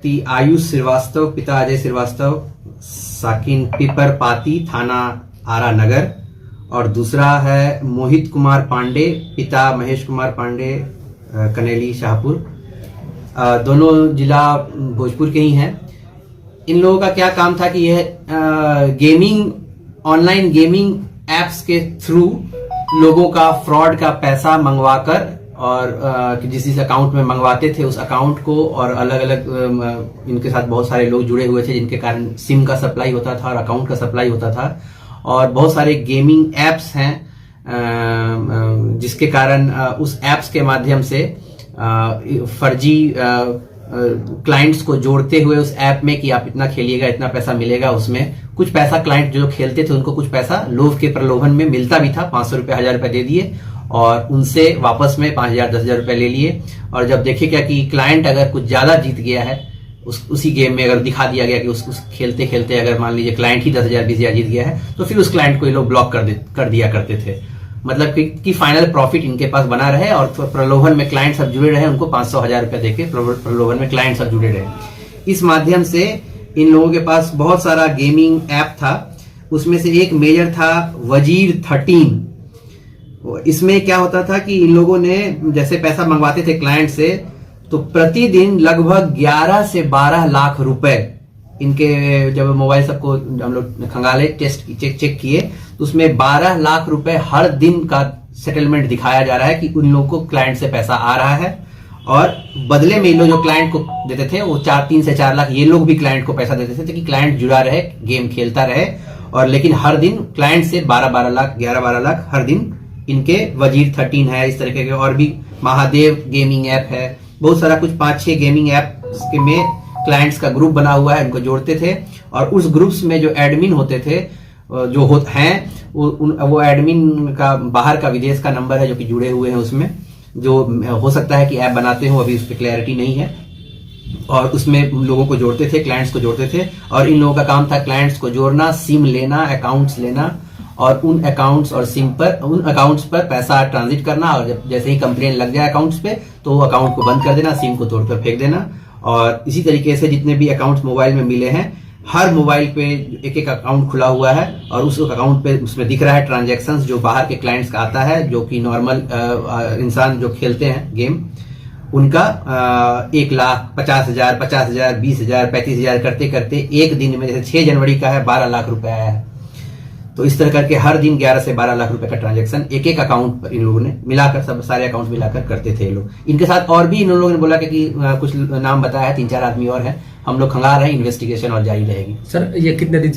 आयुष श्रीवास्तव, पिता अजय श्रीवास्तव, साकिन पिपर पाती, थाना आरा नगर। और दूसरा है मोहित कुमार पांडे, पिता महेश कुमार पांडे, कनेली शाहपुर। दोनों जिला भोजपुर के ही हैं। इन लोगों का क्या काम था कि यह गेमिंग, ऑनलाइन गेमिंग एप्स के थ्रू लोगों का फ्रॉड का पैसा मंगवाकर और जिस अकाउंट में मंगवाते थे उस अकाउंट को, और अलग अलग इनके साथ बहुत सारे लोग जुड़े हुए थे जिनके कारण सिम का सप्लाई होता था और अकाउंट का सप्लाई होता था। और बहुत सारे गेमिंग एप्स हैं जिसके कारण उस एप्स के माध्यम से फर्जी क्लाइंट्स को जोड़ते हुए उस ऐप में कि आप इतना खेलिएगा इतना पैसा मिलेगा, उसमें कुछ पैसा क्लाइंट जो खेलते थे उनको कुछ पैसा लोभ के प्रलोभन में मिलता भी था। 500 रुपये 1000 रुपये दे दिए और उनसे वापस में 5000 10,000 रुपये ले लिए। और जब देखे क्या कि क्लाइंट अगर कुछ ज्यादा जीत गया है उसी गेम में, अगर दिखा दिया गया कि उस खेलते खेलते अगर मान लीजिए क्लाइंट ही 10,000 20,000 जीत गया है, तो फिर उस क्लाइंट को ये लोग ब्लॉक कर दिया करते थे। मतलब कि फाइनल प्रॉफिट इनके पास बना रहे और प्रलोभन में क्लाइंट सब जुड़े रहे, उनको 500 1000 रुपये देके प्रलोभन में क्लाइंट सब जुड़े रहे। इस माध्यम से इन लोगों के पास बहुत सारा गेमिंग ऐप था। उसमें से एक मेजर था वजीर 13। इसमें क्या होता था कि इन लोगों ने जैसे पैसा मंगवाते थे क्लाइंट से, तो प्रतिदिन लगभग 11 से 12 लाख रुपए इनके, जब मोबाइल सबको हम लोग खंगाले टेस्ट चेक किए तो उसमें 12 लाख रुपए हर दिन का सेटलमेंट दिखाया जा रहा है कि उन लोगों को क्लाइंट से पैसा आ रहा है। और बदले में इन लोग जो क्लाइंट को देते थे वो 3 से 4 लाख ये लोग भी क्लाइंट को पैसा देते थे कि क्लाइंट जुड़ा रहे, गेम खेलता रहे। और लेकिन हर दिन क्लाइंट से 12 लाख 11-12 लाख हर दिन इनके वजीर 13 है, इस तरीके के और भी महादेव गेमिंग ऐप है, बहुत सारा कुछ 5-6 गेमिंग ऐप के में क्लाइंट्स का ग्रुप बना हुआ है, उनको जोड़ते थे। और उस ग्रुप्स में जो एडमिन होते थे वो एडमिन का बाहर का विदेश का नंबर है जो कि जुड़े हुए हैं उसमें, जो हो सकता है कि ऐप बनाते हो, अभी उस पर क्लैरिटी नहीं है। और उसमें लोगों को जोड़ते थे, क्लाइंट्स को जोड़ते थे। और इन लोगों का काम था क्लाइंट्स को जोड़ना, सिम लेना, अकाउंट्स लेना और उन अकाउंट्स और सिम पर, उन अकाउंट्स पर पैसा ट्रांजिट करना। और जैसे ही कंप्लेन लग जाए अकाउंट्स पे तो वो अकाउंट को बंद कर देना, सिम को तोड़कर फेंक देना। और इसी तरीके से जितने भी अकाउंट्स मोबाइल में मिले हैं, हर मोबाइल पे एक अकाउंट खुला हुआ है और उस अकाउंट पे उसमें दिख रहा है ट्रांजैक्शंस जो बाहर के क्लाइंट्स का आता है, जो कि नॉर्मल इंसान जो खेलते हैं गेम उनका 1,50,000 50,000 20,000 35,000 करते करते एक दिन में, जैसे 6 जनवरी का है 12 लाख रुपए आया है। तो इस तरह करके हर दिन 11 से 12 लाख रुपए का ट्रांजैक्शन एक अकाउंट पर इन लोगों ने मिलाकर, सब सारे अकाउंट मिलाकर करते थे ये लोग। इनके साथ और भी इन लोगों ने बोला कि कुछ नाम बताया है, 3-4 आदमी और हैं। हम लोग खंगाल रहे हैं, इन्वेस्टिगेशन और जारी रहेगी। सर ये कितने दिन